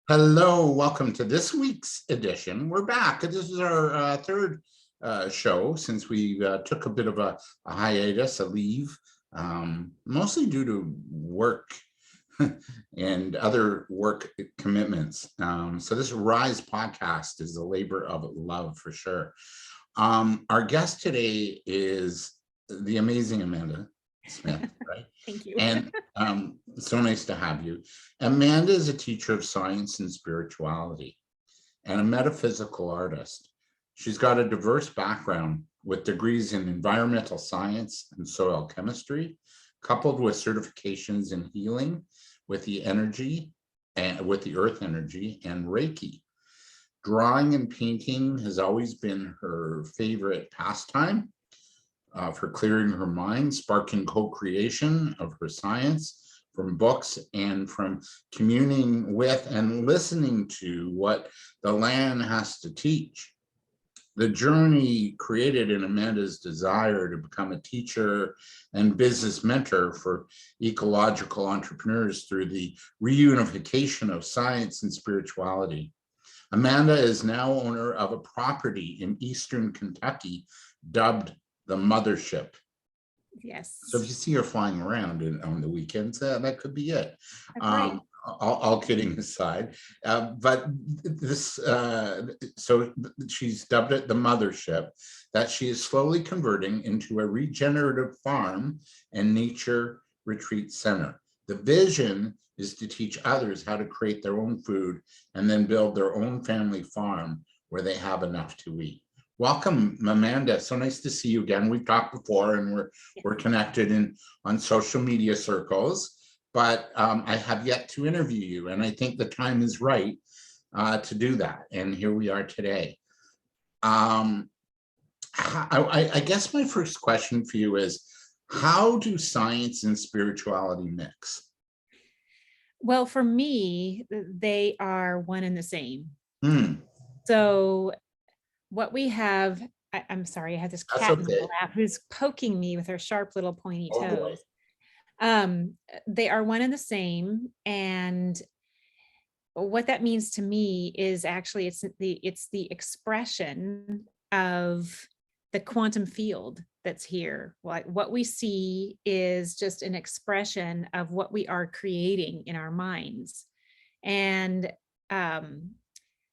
Hello, welcome to this week's edition. We're back. This is our third show since we took a bit of a hiatus, a leave, mostly due to work and other work commitments. So this Rise podcast is a labor of love for sure. Our guest today is the amazing Amanda Smith, right? Thank you. And so nice to have you. Amanda is a teacher of science and spirituality and a metaphysical artist. She's got a diverse background with degrees in environmental science and soil chemistry, coupled with certifications in healing with the energy and with the earth energy and Reiki. Drawing and painting has always been her favorite pastime for clearing her mind, sparking co-creation of her science from books and from communing with and listening to what the land has to teach. The journey created in Amanda's desire to become a teacher and business mentor for ecological entrepreneurs through the reunification of science and spirituality. Amanda is now owner of a property in Eastern Kentucky dubbed the Mothership. Yes. So if you see her flying around on the weekends, that could be it. That's right. All kidding aside, but this, so she's dubbed it the Mothership, that she is slowly converting into a regenerative farm and nature retreat center. The vision is to teach others how to create their own food and then build their own family farm where they have enough to eat. Welcome, Amanda. So nice to see you again. We've talked before, and we're connected on social media circles, but I have yet to interview you, and I think the time is right to do that. And here we are today. I guess my first question for you is, how do science and spirituality mix? Well, for me, they are one and the same. Hmm, So what we have, I'm sorry, I have this that's cat in my okay. lap who's poking me with her sharp little pointy Oh boy. toes. They are one and the same. And what that means to me is actually it's the expression of the quantum field that's here. Like what we see is just an expression of what we are creating in our minds. And um,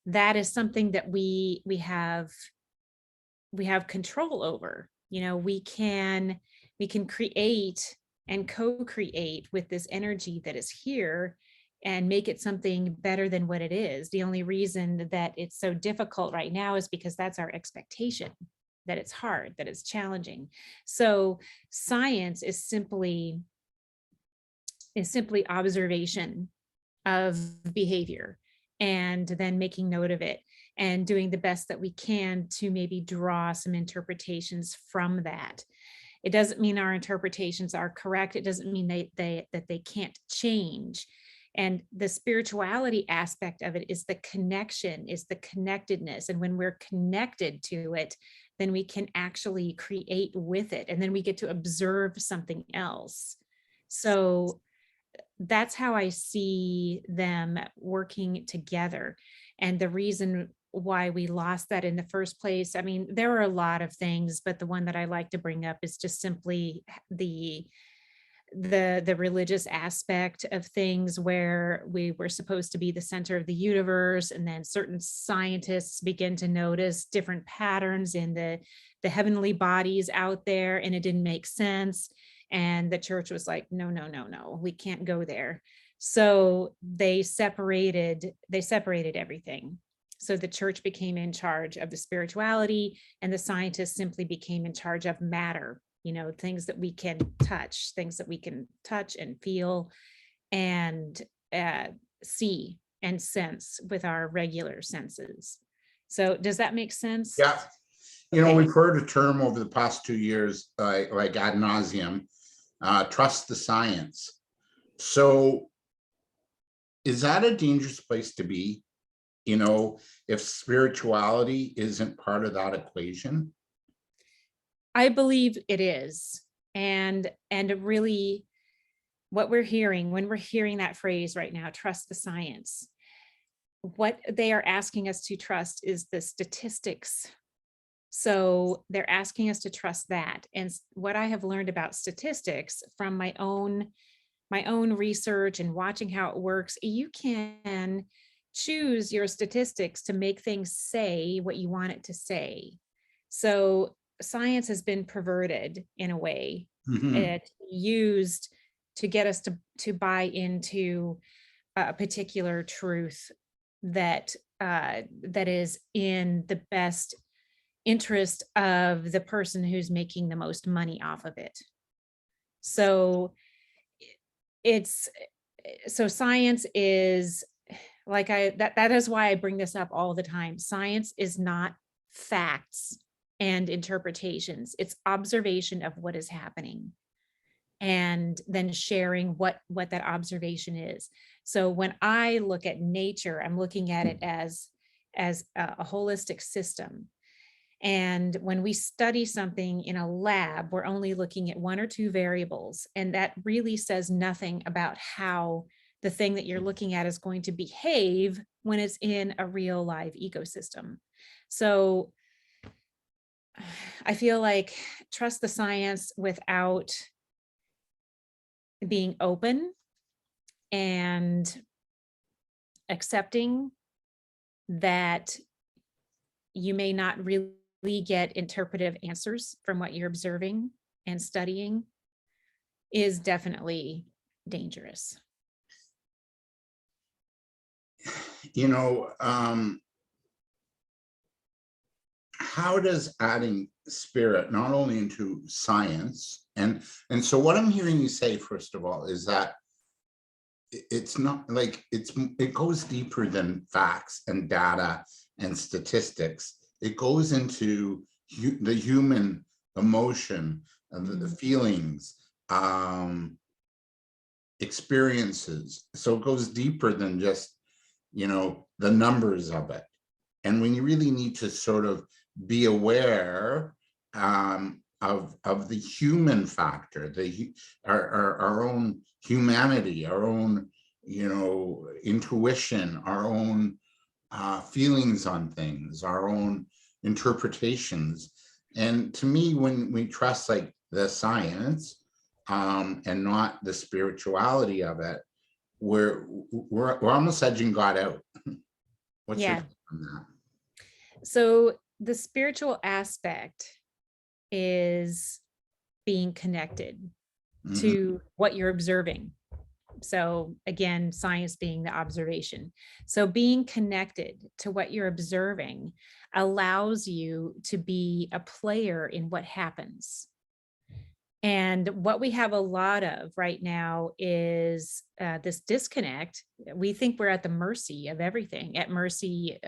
that is something that we have control over. We can create and co-create with this energy that is here and make it something better than what it is. The only reason that it's so difficult right now is because that's our expectation, that it's hard, that it's challenging. So science is simply observation of behavior and then making note of it and doing the best that we can to maybe draw some interpretations from that. It doesn't mean our interpretations are correct. It doesn't mean that they can't change. And the spirituality aspect of it is the connection, is the connectedness. And when we're connected to it, then we can actually create with it. And then we get to observe something else. So that's how I see them working together. And the reason why we lost that in the first place, I mean, there are a lot of things, but the one that I like to bring up is just simply the religious aspect of things, where we were supposed to be the center of the universe, and then certain scientists begin to notice different patterns in the heavenly bodies out there, and it didn't make sense. And the church was like, no, no, no, no, we can't go there. So they separated everything. So the church became in charge of the spirituality, and the scientists simply became in charge of matter, things that we can touch, things that we can touch and feel and see and sense with our regular senses. So does that make sense? Yeah. Okay. We've heard a term over the past 2 years, like ad nauseum, trust the science. So is that a dangerous place to be? If spirituality isn't part of that equation? I believe it is. And really what we're hearing when we're hearing that phrase right now, trust the science. what they are asking us to trust is the statistics. So they're asking us to trust that. And what I have learned about statistics from my own research and watching how it works, you can choose your statistics to make things say what you want it to say. So science has been perverted in a way. Mhm. It used to get us to buy into a particular truth that that is in the best interest of the person who's making the most money off of it. So it's so science is like that is why I bring this up all the time. Science is not facts and interpretations. It's observation of what is happening and then sharing what that observation is. So when I look at nature, I'm looking at it as a holistic system. And when we study something in a lab, we're only looking at one or two variables, and that really says nothing about how the thing that you're looking at is going to behave when it's in a real live ecosystem. So I feel like trust the science without being open and accepting that you may not really get interpretive answers from what you're observing and studying is definitely dangerous. You know, how does adding spirit not only into science, and so what I'm hearing you say, first of all, is that it's not like it goes deeper than facts and data and statistics. It goes into the human emotion and the Mhm. feelings, experiences. So it goes deeper than just, the numbers of it. And when you really need to sort of be aware, of the human factor, our own humanity, our own, intuition, our own feelings on things, our own interpretations. And to me, when we trust like the science, and not the spirituality of it, we're almost edging God out. What's your Yeah. take on that? So the spiritual aspect is being connected Mhm. to what you're observing. So again, science being the observation. So being connected to what you're observing allows you to be a player in what happens. And what we have a lot of right now is this disconnect. We think we're at the mercy of everything, at mercy,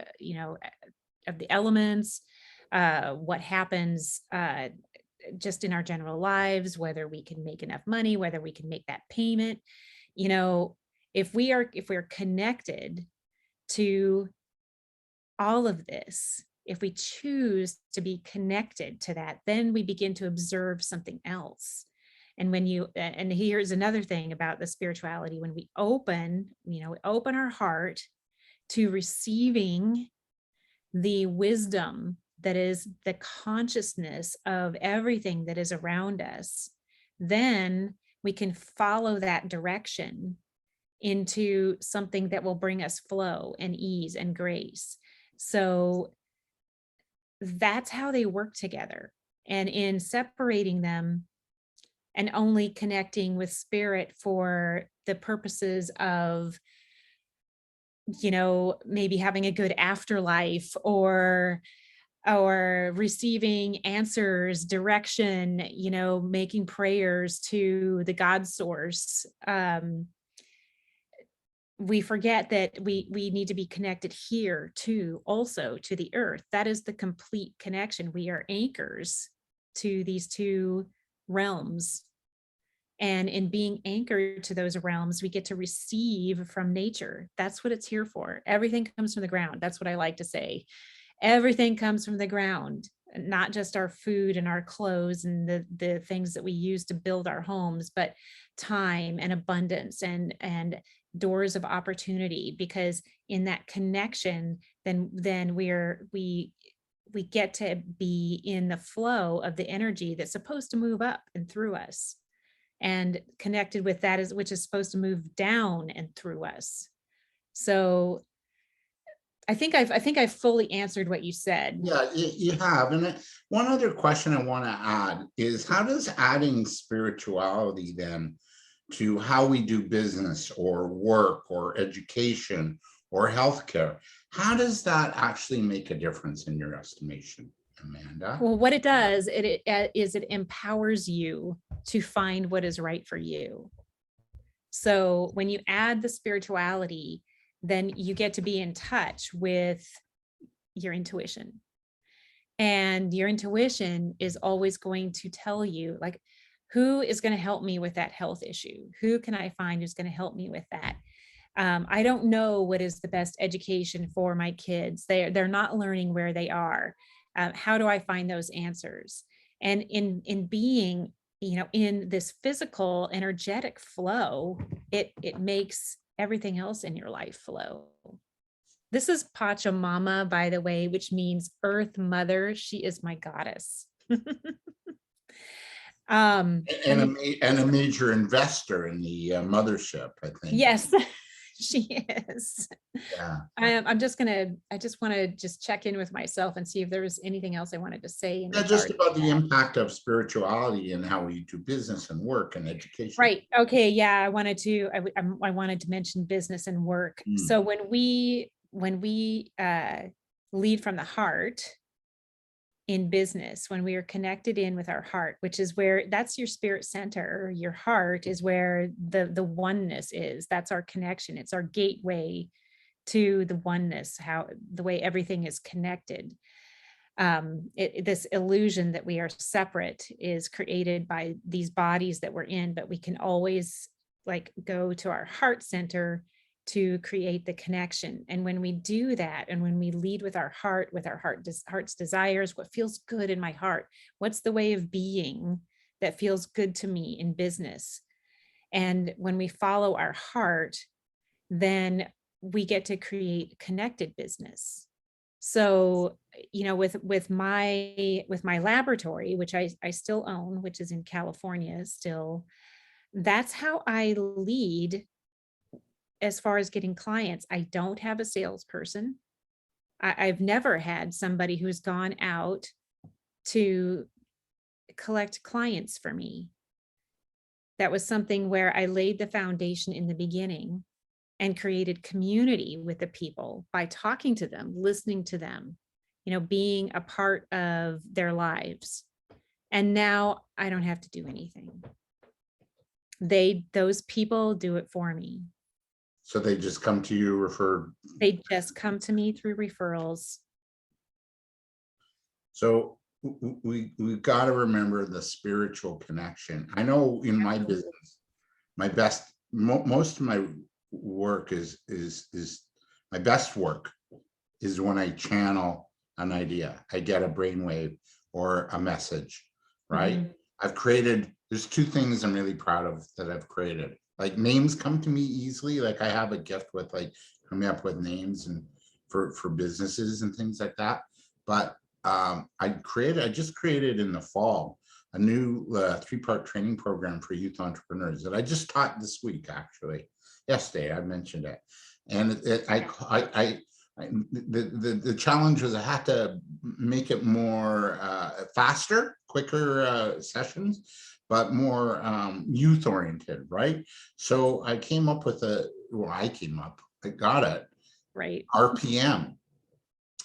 of the elements, what happens just in our general lives, whether we can make enough money, whether we can make that payment. You know, if we're connected to all of this, if we choose to be connected to that, then we begin to observe something else. And and here's another thing about the spirituality, when we open our heart to receiving the wisdom that is the consciousness of everything that is around us, then we can follow that direction into something that will bring us flow and ease and grace. So that's how they work together. And in separating them and only connecting with spirit for the purposes of, maybe having a good afterlife or receiving answers, direction, making prayers to the God source. We forget that we need to be connected here too, also to the earth. That is the complete connection. We are anchors to these two realms. And in being anchored to those realms, we get to receive from nature. That's what it's here for. Everything comes from the ground. That's what I like to say. Everything comes from the ground, not just our food and our clothes and the things that we use to build our homes, but time and abundance and doors of opportunity, because in that connection, then we get to be in the flow of the energy that's supposed to move up and through us, and connected with that is, which is supposed to move down and through us. So I think I've fully answered what you said. Yeah, you have. And one other question I want to add is, how does adding spirituality then to how we do business or work or education or healthcare, how does that actually make a difference in your estimation, Amanda? Well, what it does, it empowers you to find what is right for you. So when you add the spirituality, then you get to be in touch with your intuition. And your intuition is always going to tell you, like, who is going to help me with that health issue? Who can I find who's going to help me with that? I don't know what is the best education for my kids. They're not learning where they are. How do I find those answers? And in being, in this physical, energetic flow, it makes everything else in your life flow. This is Pachamama, by the way, which means Earth Mother. She is my goddess. And And and a major investor in the mothership, I think. yes, she is. Yeah. I just want to just check in with myself and see if there was anything else I wanted to say in Yeah, just regard to about the that. impact of spirituality and how we do business and work and education. Right. Okay. Yeah. I wanted to mention business and work. Mm. So when we lead from the heart in business, when we are connected in with our heart, which is where, that's your spirit center, your heart is where the oneness is. That's our connection. It's our gateway to the oneness, how the way everything is connected. This illusion that we are separate is created by these bodies that we're in, but we can always like go to our heart center to create the connection. And when we do that, and when we lead with our heart, heart's desires, what feels good in my heart, what's the way of being that feels good to me in business, and when we follow our heart, then we get to create connected business. So, with my laboratory, which I still own, which is in California still, that's how I lead as far as getting clients. I don't have a salesperson. I've never had somebody who's gone out to collect clients for me. That was something where I laid the foundation in the beginning and created community with the people by talking to them, listening to them, being a part of their lives. And now I don't have to do anything. Those people do it for me. So they just come to you, referred. They just come to me through referrals. So we've got to remember the spiritual connection. I know in my business, most of my work is my best work is when I channel an idea. I get a brainwave or a message, right? Mm-hmm. There's two things I'm really proud of that I've created. Like, names come to me easily. Like, I have a gift with like coming up with names and for businesses and things like that. But I just created in the fall a new 3-part training program for youth entrepreneurs that I just taught this week, actually. Yesterday, I mentioned it. And the challenge was I had to make it more faster, quicker sessions, but more youth oriented, right? So I came up with I got it, right? RPM.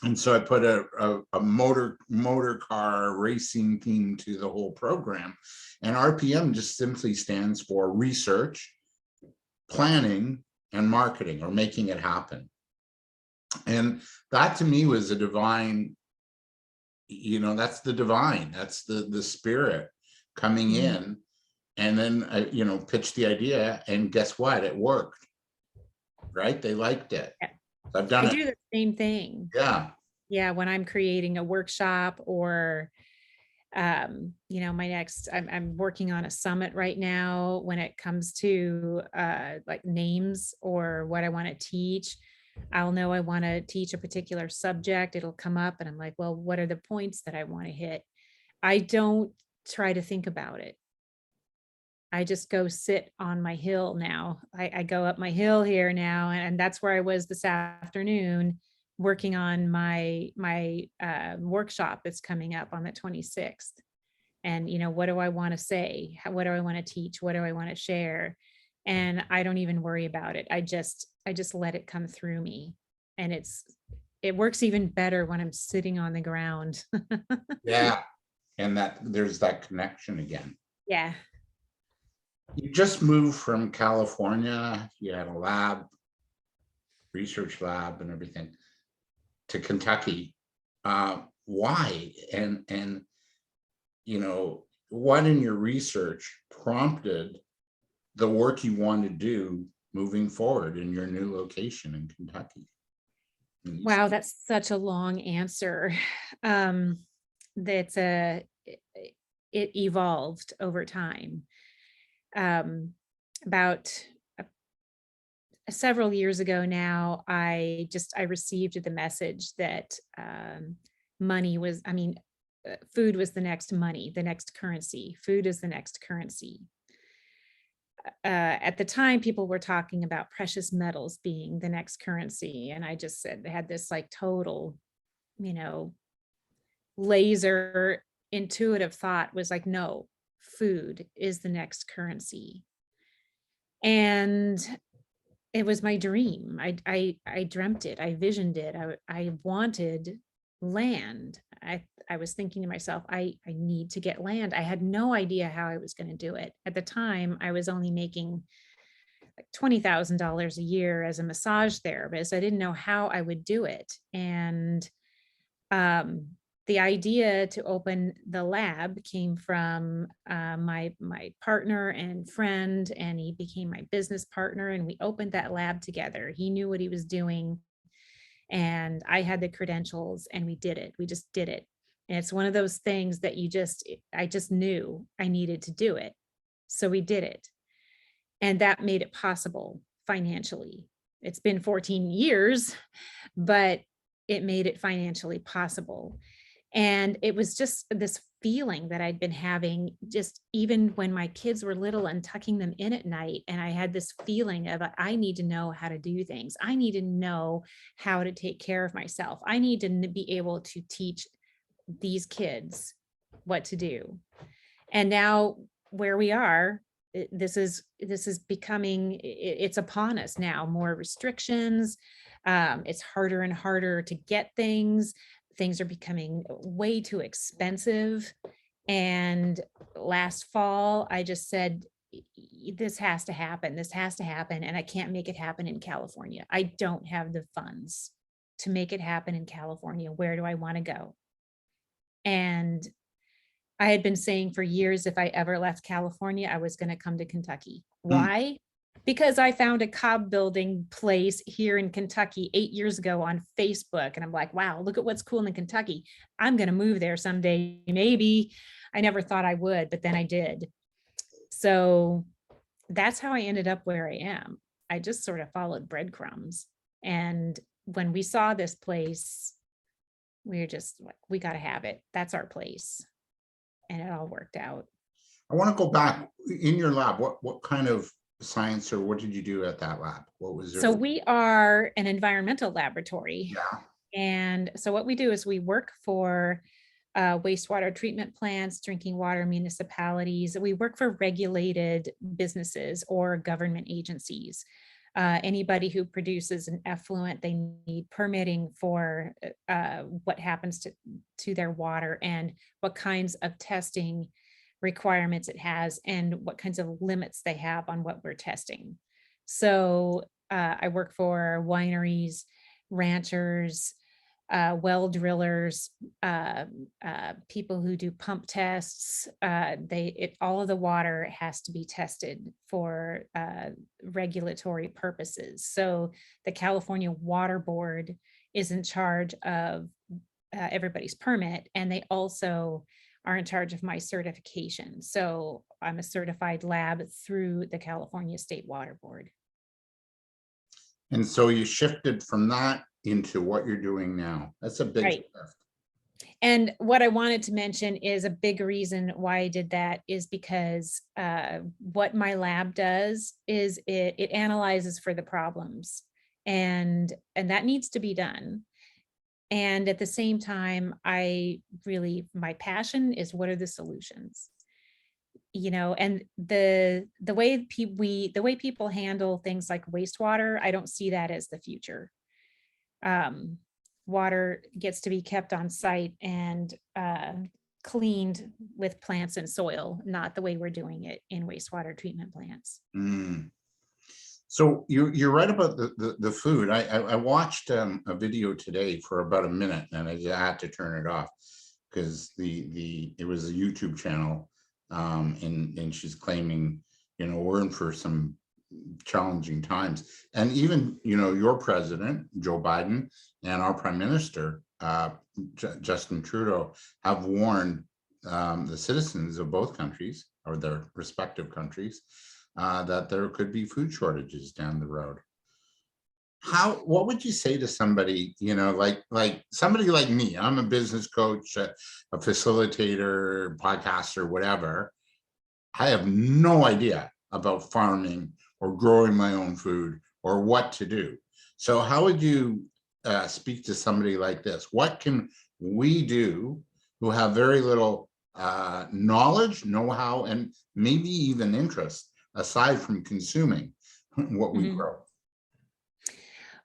And so I put a motor car racing theme to the whole program. And RPM just simply stands for research, planning, and marketing, or making it happen. And that to me was a divine, that's the divine, that's the spirit coming in. And then I, pitched the idea, and guess what? It worked, right? They liked it. Yeah. So I've done it. I do the same thing. Yeah. Yeah. When I'm creating a workshop or My next, I'm working on a summit right now when it comes to like names or what I want to teach. I'll know I want to teach a particular subject. It'll come up and I'm like, well, what are the points that I want to hit? I don't try to think about it. I just go sit on my hill now. I go up my hill here now, and that's where I was this afternoon working on my workshop that's coming up on the 26th. And what do I want to say? What do I want to teach? What do I want to share? And I don't even worry about it. I just let it come through me. And it works even better when I'm sitting on the ground. Yeah. And that there's that connection again. Yeah. You just moved from California, you had a lab, research lab and everything, to Kentucky. Why? And what in your research prompted the work you want to do moving forward in your new location in Kentucky? Wow, that's such a long answer. That's it evolved over time. About several years ago now, I received the message that money was, food was the next money, the next currency. Food is the next currency. At the time, people were talking about precious metals being the next currency, and I just said they had this like total, you know, laser intuitive thought was like, no, food is the next currency. And it was my dream. I dreamt it. I visioned it. I wanted land. I was thinking to myself, I need to get land. I had no idea how I was going to do it. At the time, I was only making like $20,000 a year as a massage therapist. I didn't know how I would do it. And um, the idea to open the lab came from my partner and friend, and he became my business partner. And we opened that lab together. He knew what he was doing, and I had the credentials, and we did it. We just did it. And it's one of those things that I just knew I needed to do it. So we did it. And that made it possible financially. It's been 14 years, but it made it financially possible. And it was just this feeling that I'd been having just even when my kids were little and tucking them in at night. And I had this feeling of, I need to know how to do things. I need to know how to take care of myself. I need to be able to teach these kids what to do. And now where we are, this is becoming, it's upon us now, more restrictions. It's harder and harder to get things. Things are becoming way too expensive. And last fall, I just said, this has to happen. This has to happen. And I can't make it happen in California. I don't have the funds to make it happen in California. Where do I want to go? And I had been saying for years, if I ever left California, I was going to come to Kentucky. Mm. Why? Because I found a cob building place here in Kentucky 8 years ago on Facebook. And I'm like, wow, look at what's cool in Kentucky. I'm going to move there someday. Maybe. I never thought I would, but then I did. So that's how I ended up where I am. I just sort of followed breadcrumbs. And when we saw this place, we were just like, we got to have it. That's our place. And it all worked out. I want to go back in your lab. What kind of science or what did you do at that lab? What was it? So we are an environmental laboratory. Yeah. And so what we do is we work for wastewater treatment plants, drinking water municipalities. We work for regulated businesses or government agencies. Anybody who produces an effluent, they need permitting for what happens to their water and what kinds of testing requirements it has and what kinds of limits they have on what we're testing. So I work for wineries, ranchers, well drillers, people who do pump tests. All of the water has to be tested for regulatory purposes. So the California Water Board is in charge of everybody's permit, and they also are in charge of my certification. So I'm a certified lab through the California State Water Board. And so you shifted from that into what you're doing now. That's a big Right. shift. And what I wanted to mention is a big reason why I did that is because what my lab does is it analyzes for the problems, and that needs to be done. And at the same time, my passion is what are the solutions? And the way people handle things like wastewater, I don't see that as the future. um, Water gets to be kept on site and cleaned with plants and soil, not the way we're doing it in wastewater treatment plants. Mm. So you're right about the food. I watched a video today for about a minute, and I had to turn it off because it was a YouTube channel, and she's claiming, we're in for some challenging times. And even, your president, Joe Biden, and our prime minister, Justin Trudeau, have warned the citizens of both countries, or their respective countries, that there could be food shortages down the road. What would you say to somebody, like somebody like me? I'm a business coach, a facilitator, podcaster, whatever. I have no idea about farming or growing my own food or what to do. So how would you speak to somebody like this? What can we do who have very little knowledge, know-how, and maybe even interest, aside from consuming what we Mhm. grow?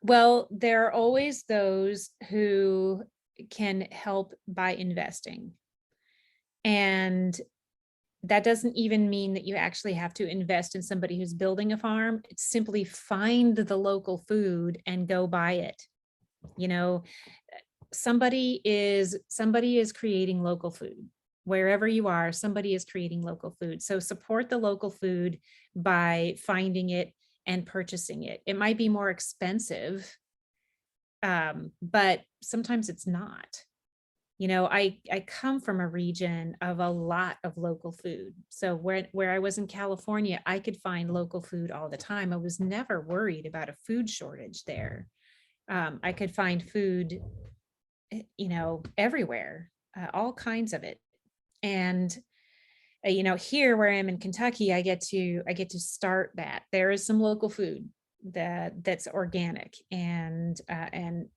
Well, there are always those who can help by investing. And that doesn't even mean that you actually have to invest in somebody who's building a farm. It's simply find the local food and go buy it. You know, somebody is creating local food. Wherever you are, somebody is creating local food. So support the local food by finding it and purchasing it. It might be more expensive, but sometimes it's not. I come from a region of a lot of local food. So where I was in California, I could find local food all the time. I was never worried about a food shortage there. I could find food, everywhere, all kinds of it. And here where I am in Kentucky, I get to start that. There is some local food that's organic, and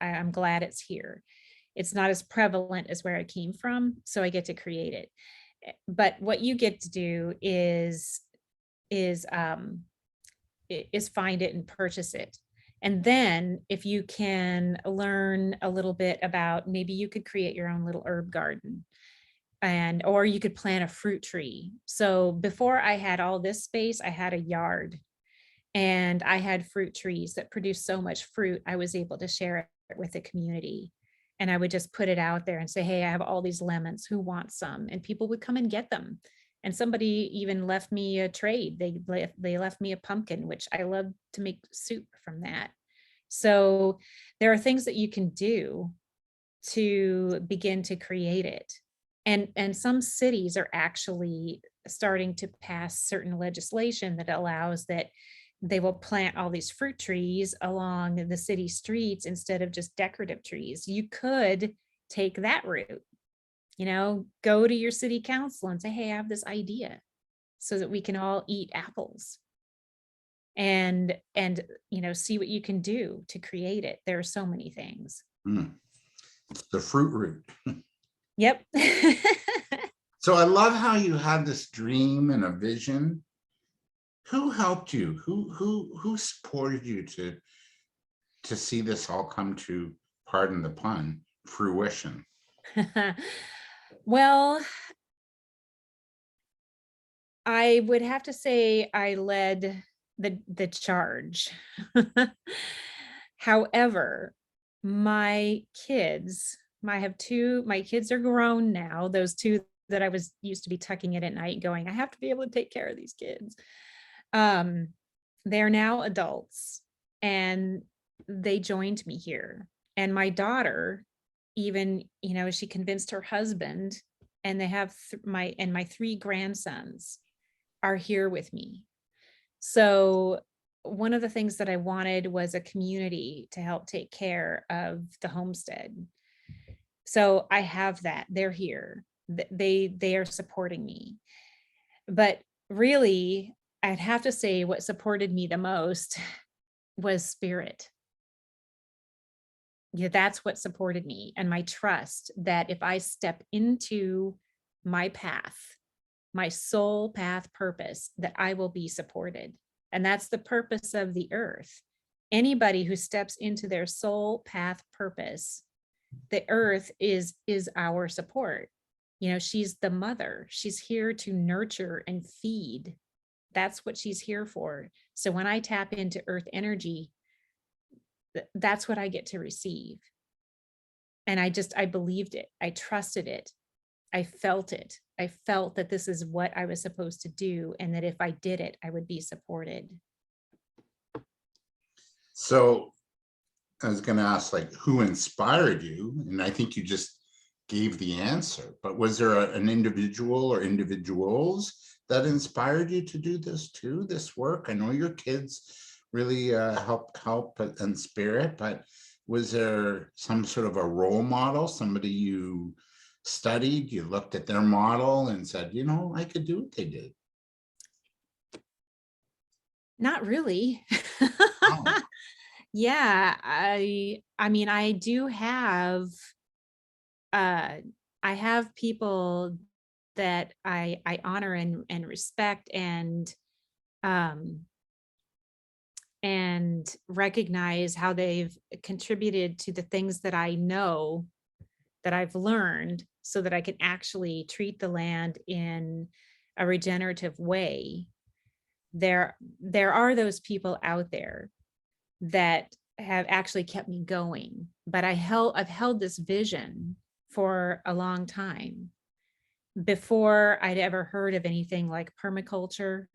I'm glad it's here. It's not as prevalent as where I came from, so I get to create it. But what you get to do is find it and purchase it. And then if you can learn a little bit about, maybe you could create your own little herb garden, or you could plant a fruit tree. So before I had all this space, I had a yard, and I had fruit trees that produced so much fruit, I was able to share it with the community. And I would just put it out there and say, hey, I have all these lemons, who wants some? And people would come and get them. And somebody even left me a trade. They left me a pumpkin, which I love to make soup from that. So there are things that you can do to begin to create it. And some cities are actually starting to pass certain legislation that allows that they will plant all these fruit trees along the city streets instead of just decorative trees. You could take that route, go to your city council and say, hey, I have this idea so that we can all eat apples, and see what you can do to create it. There are so many things. It's the fruit root. Yep. So I love how you had this dream and a vision. Who helped you? Who supported you to see this all come to, pardon the pun, fruition? Well, I would have to say I led the charge. However, my kids, my kids are grown now. Those two that I was used to be tucking in at night going, I have to be able to take care of these kids. They're now adults, and they joined me here. And my daughter, even, she convinced her husband and they have my three grandsons are here with me. So one of the things that I wanted was a community to help take care of the homestead. So I have that. They're here. They are supporting me. But really, I'd have to say what supported me the most was spirit. Yeah, that's what supported me, and my trust that if I step into my path, my soul path purpose, that I will be supported. And that's the purpose of the earth. Anybody who steps into their soul path purpose, the earth is our support. You know, she's the mother. She's here to nurture and feed. That's what she's here for. So when I tap into earth energy, that's what I get to receive. And I believed it. I trusted it. I felt it. I felt that this is what I was supposed to do, and that if I did it, I would be supported. So I was going to ask, like, who inspired you? And I think you just gave the answer, but was there an individual or individuals that inspired you to do this too, this work? I know your kids really help and spirit, but was there some sort of a role model, somebody you studied, you looked at their model and said, you know, I could do what they did? Not really. Oh, Yeah, I mean, I do have uh I have people that I honor and respect um and recognize how they've contributed to the things that I know that I've learned so that I can actually treat the land in a regenerative way. There are those people out there that have actually kept me going, but I've held this vision for a long time before I'd ever heard of anything like permaculture,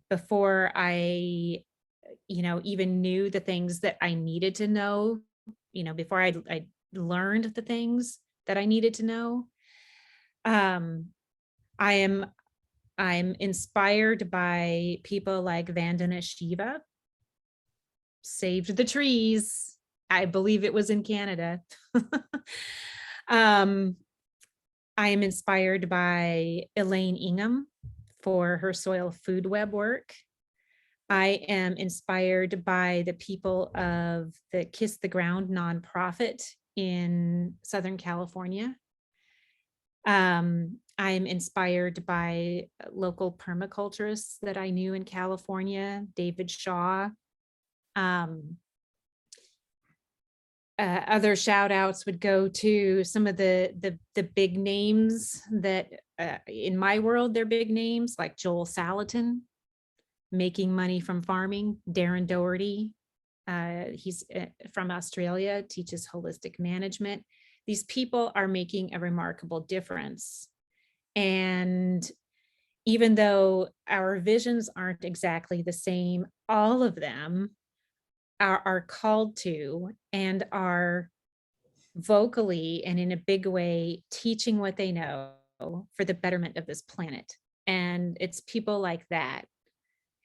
before I, you know, even knew the things that I needed to know, you know, before I learned the things that I needed to know. Um, I am I'm inspired by people like Vandana Shiva, saved the trees. I believe it was in Canada. um, I am inspired by Elaine Ingham for her soil food web work. I am inspired by the people of the Kiss the Ground nonprofit in Southern California. I'm inspired by local permaculturists that I knew in California, David Shaw. Um, Other shout outs would go to some of the big names that in my world, they're big names like Joel Salatin, making money from farming, Darren Doherty. He's from Australia, teaches holistic management. These people are making a remarkable difference. And even though our visions aren't exactly the same, all of them are called to and are vocally and in a big way teaching what they know for the betterment of this planet. And it's people like that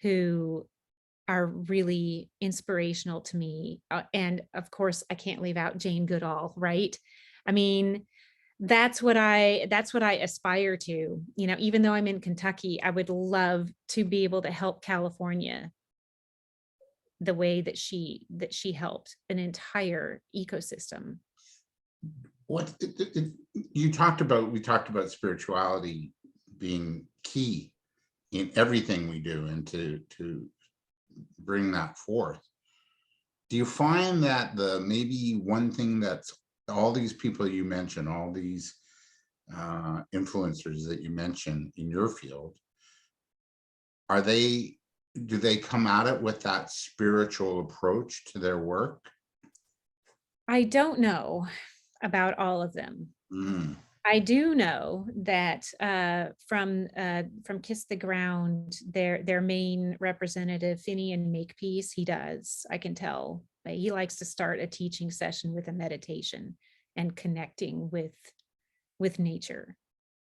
who are really inspirational to me. And of course, I can't leave out Jane Goodall, right? I mean, that's what I aspire to. You know, even though I'm in Kentucky, I would love to be able to help California the way that she helped an entire ecosystem. what we talked about spirituality being key in everything we do, and to bring that forth. Do you find that the maybe one thing that's all these people you mentioned, all these influencers that you mentioned in your field, are they, do they come at it with that spiritual approach to their work? I don't know about all of them. Mm, I do know that from Kiss the Ground, their main representative, Finian Makepeace, he does. I can tell he likes to start a teaching session with a meditation and connecting with with nature,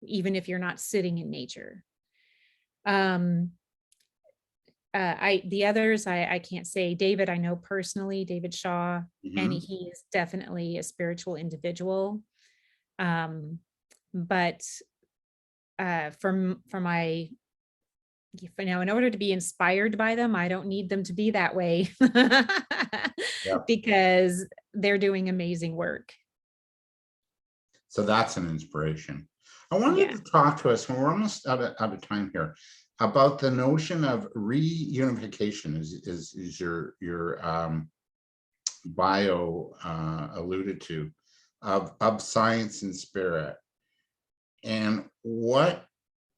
even if you're not sitting in nature. Um, the others, I can't say. David, I know personally, David Shaw, and Mhm. he is definitely a spiritual individual. Um, but for my, in order to be inspired by them, I don't need them to be that way Yep. because they're doing amazing work. So that's an inspiration. I wanted Yeah. to talk to us, and we're almost out of time here, about the notion of reunification is your bio alluded to, of science and spirit. And what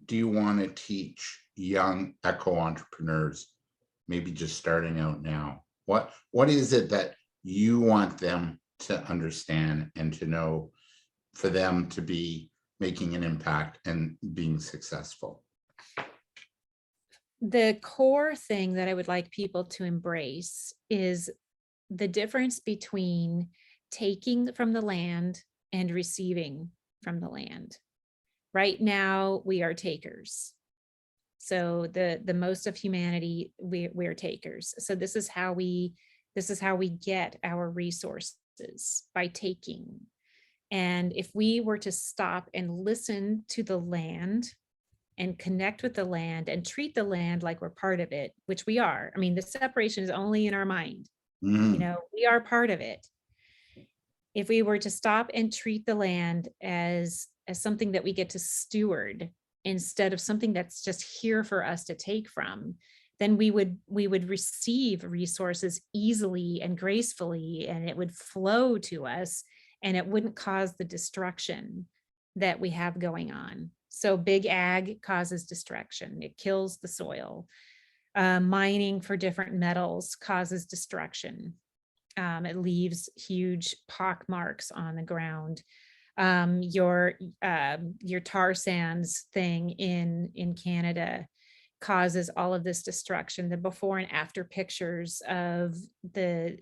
do you want to teach young eco entrepreneurs, maybe just starting out now? What is it that you want them to understand and to know, for them to be making an impact and being successful? The core thing that I would like people to embrace is the difference between taking from the land and receiving from the land. Right now, we are takers. So the most of humanity, we're takers. So this is how we get our resources, by taking. And if we were to stop and listen to the land and connect with the land and treat the land like we're part of it, which we are. I mean, the separation is only in our mind. Mm, We are part of it. If we were to stop and treat the land as something that we get to steward instead of something that's just here for us to take from, then we would receive resources easily and gracefully, and it would flow to us, and it wouldn't cause the destruction that we have going on. So big ag causes destruction. It kills the soil. Mining for different metals causes destruction. It leaves huge pock marks on the ground. Your tar sands thing in Canada causes all of this destruction. The before and after pictures of the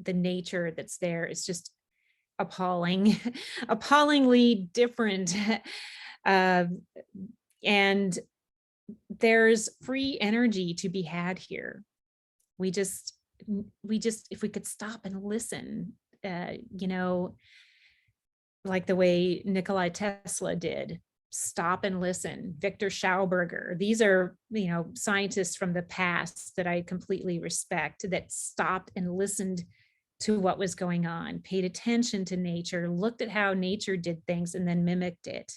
nature that's there is just appalling, appallingly different. Uh, and there's free energy to be had here. We just, if we could stop and listen, you know, like the way Nikolai Tesla did, stop and listen. Victor Schauberger, these are, scientists from the past that I completely respect, that stopped and listened to what was going on, paid attention to nature, looked at how nature did things, and then mimicked it.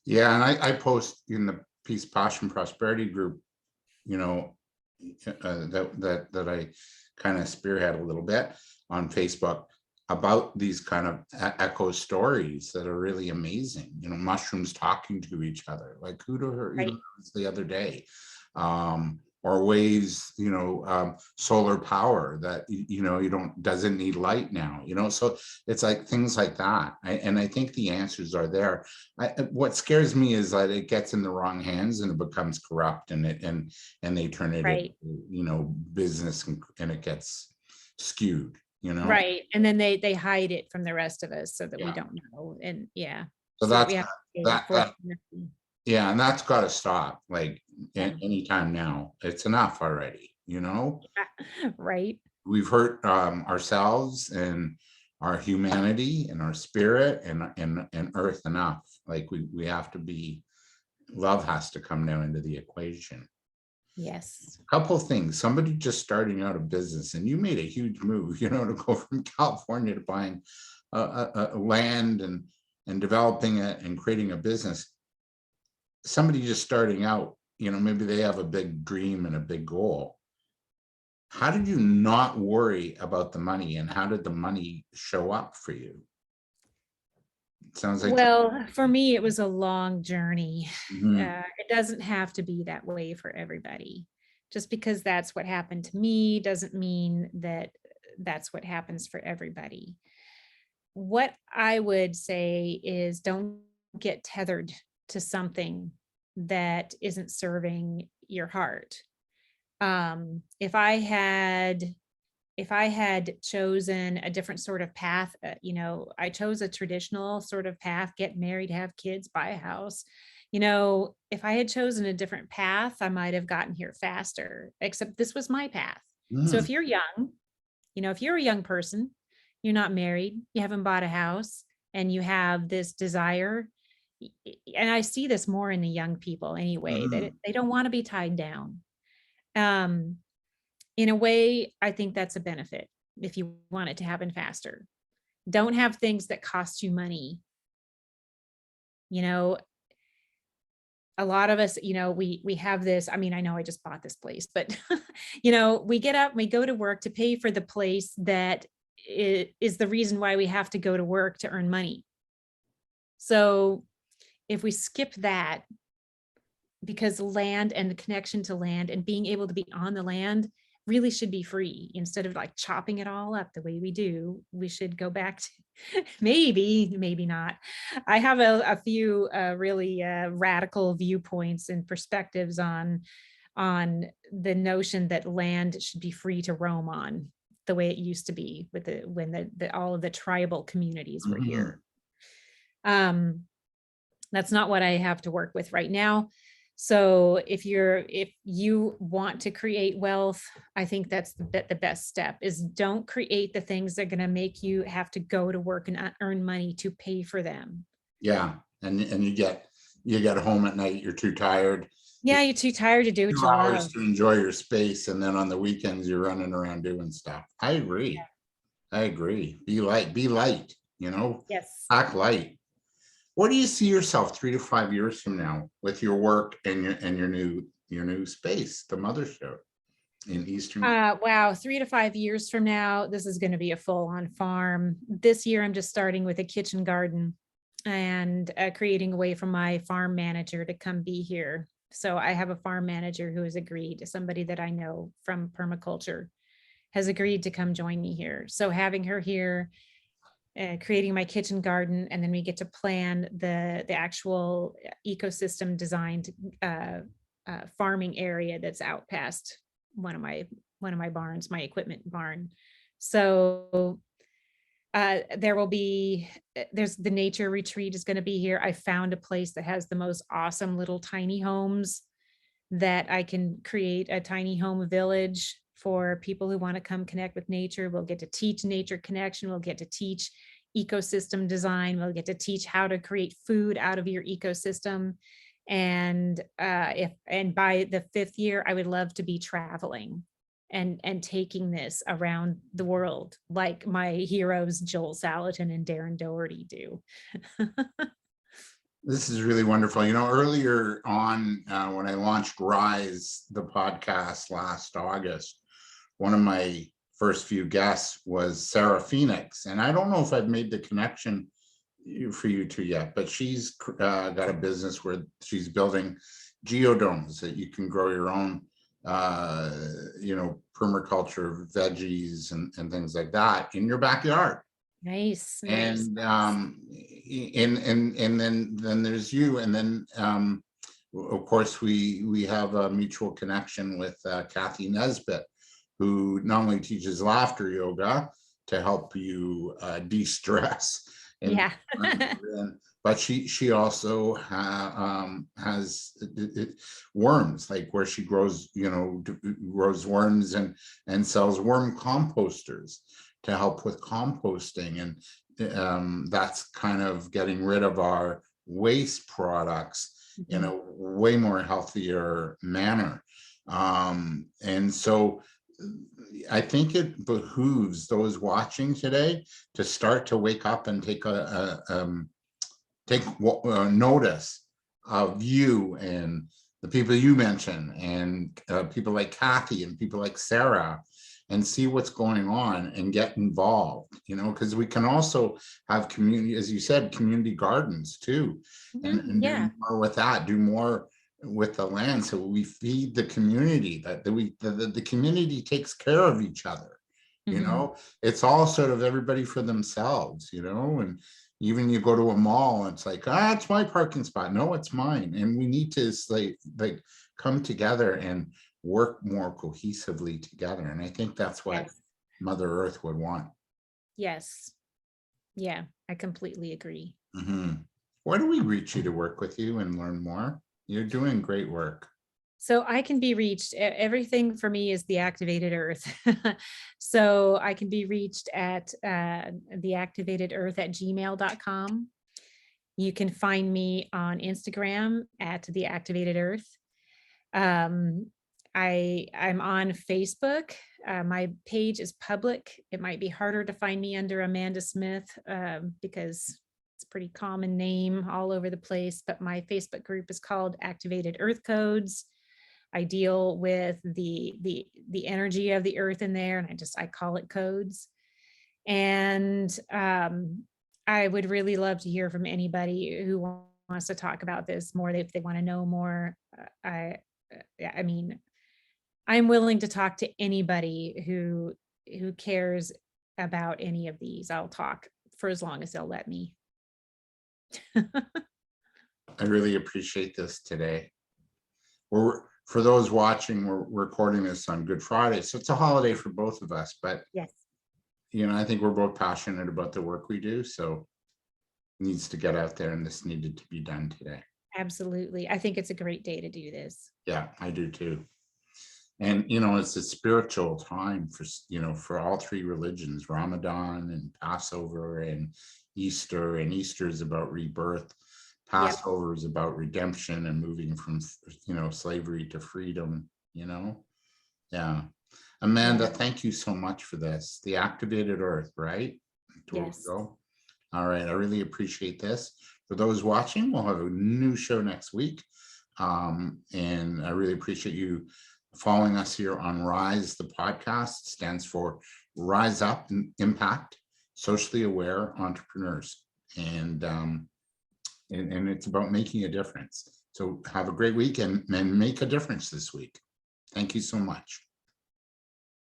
yeah, and I post in the Peace, Passion, Prosperity group, you know, that I kind of spearhead a little bit on Facebook, about these kind of echo stories that are really amazing. Mushrooms talking to each other, like who to her, Right. the other day, or waves, solar power that you don't doesn't need light now. So it's like things like that. And I think the answers are there. What scares me is that it gets in the wrong hands and it becomes corrupt, and they turn it into, Right. business, and it gets skewed. Right. And then they hide it from the rest of us so that we Yeah. don't know. And yeah, So so that we that's have to go that forth. yeah, and that's got to stop. Like Yeah. anytime now, it's enough already. Right. We've hurt ourselves and our humanity and our spirit and earth enough. Like we have to be. Love has to come now into the equation. Yes. Couple things. Somebody just starting out a business, and you made a huge move, to go from California to buying land and developing it and creating a business. Somebody just starting out, maybe they have a big dream and a big goal. How did you not worry about the money, and how did the money show up for you? It sounds like. Well, for me, it was a long journey. Mhm. It doesn't have to be that way for everybody. Just because that's what happened to me doesn't mean that that's what happens for everybody. What I would say is, don't get tethered to something that isn't serving your heart. If I had if I had chosen a different sort of path, I chose a traditional sort of path, get married, have kids, buy a house. If I had chosen a different path, I might have gotten here faster, except this was my path. So Mm, if you're young, if you're a young person, you're not married, you haven't bought a house, and you have this desire, and I see this more in the young people anyway, that mhm. they don't want to be tied down. Um, in a way, I think that's a benefit if you want it to happen faster. Don't have things that cost you money. You know, a lot of us, we have this. I mean, I know I just bought this place, but we get up, we go to work to pay for the place that is the reason why we have to go to work to earn money. So if we skip that, because land and the connection to land and being able to be on the land really should be free, instead of like chopping it all up the way we do, we should go back to maybe not. I have a few really radical viewpoints and perspectives on the notion that land should be free to roam on, the way it used to be with when all of the tribal communities were Mhm. here. um that's not what I have to work with right now. So if you want to create wealth, I think that's the best step is don't create the things that are going to make you have to go to work and earn money to pay for them. Yeah, and you get home at night, you're too tired. You Yeah, you're too tired to do what have you 2 hours love. to enjoy your space, and then on the weekends you're running around doing stuff. I agree. I agree. Be light, Yes. act light. What do you see yourself 3 to 5 years from now with your work and your new space, the mothership in Eastern? Wow, 3 to 5 years from now, this is going to be a full-on farm. This year, I'm just starting with a kitchen garden and creating a way for my farm manager to come be here. So I have a farm manager who has agreed, somebody that I know from permaculture has agreed to come join me here. So having her here, creating my kitchen garden, and then we get to plan the actual ecosystem designed farming area that's out past one of my barns, my equipment barn. So there will be there's the nature retreat is going to be here. I found a place that has the most awesome little tiny homes that I can create a tiny home village for people who want to come connect with nature. We'll get to teach nature connection. We'll get to teach ecosystem design. We'll get to teach how to create food out of your ecosystem. And by the 5th year, I would love to be traveling and taking this around the world like my heroes Joel Salatin and Darren Doherty do. This is really wonderful. Earlier on, when I launched Rise, the podcast last August, one of my first few guests was Sarah Phoenix. And I don't know if I've made the connection for you two yet, but she's got a business where she's building geodomes that you can grow your own, permaculture veggies and things like that in your backyard. Nice, nice. And then there's you, and then of course we have a mutual connection with Kathy Nesbitt, who not only teaches laughter yoga to help you de-stress, and Yeah. but she also has worms, like where she grows worms and sells worm composters to help with composting, and that's kind of getting rid of our waste products in a way more healthier manner. And so I think it behooves those watching today to start to wake up and take notice of you and the people you mentioned, and people like Kathy and people like Sarah, and see what's going on and get involved, because we can also have community, as you said, community gardens too, and Yeah. do more with that, do more with the land, so we feed the community, that the community takes care of each other. Mhm. It's all sort of everybody for themselves, and even you go to a mall and it's like, it's my parking spot. No, it's mine. And we need to like come together and work more cohesively together. And I think that's what Yes. Mother Earth would want. Yes. Yeah, I completely agree. Where do we reach you to work with you and learn more? You're doing great work. So I can be reached, everything for me is the activated earth. So I can be reached at theactivatedearth@gmail.com. You can find me on Instagram at the activated earth. I'm on Facebook. My page is public. It might be harder to find me under Amanda Smith because it's a pretty common name all over the place, but my Facebook group is called Activated Earth Codes. I deal with the energy of the earth in there, and I call it codes. And I would really love to hear from anybody who wants to talk about this more, if they want to know more. I mean, I'm willing to talk to anybody who cares about any of these. I'll talk for as long as they'll let me. I really appreciate this today. For those watching, we're recording this on Good Friday, so it's a holiday for both of us, but Yes, I think we're both passionate about the work we do, so it needs to get out there, and this needed to be done today. absolutely. I think it's a great day to do this. Yeah, I do too. And it's a spiritual time for all three religions, Ramadan and Passover and Easter. And Easter is about rebirth. Passover is about redemption and moving from slavery to freedom. Yeah. Amanda, thank you so much for this. The Activated Earth, right? Yes. All right, I really appreciate this. For those watching, we'll have a new show next week. And I really appreciate you following us here on Rise. The podcast stands for Rise Up and Impact Socially Aware Entrepreneurs. And it's about making a difference. So have a great week and make a difference this week. Thank you so much.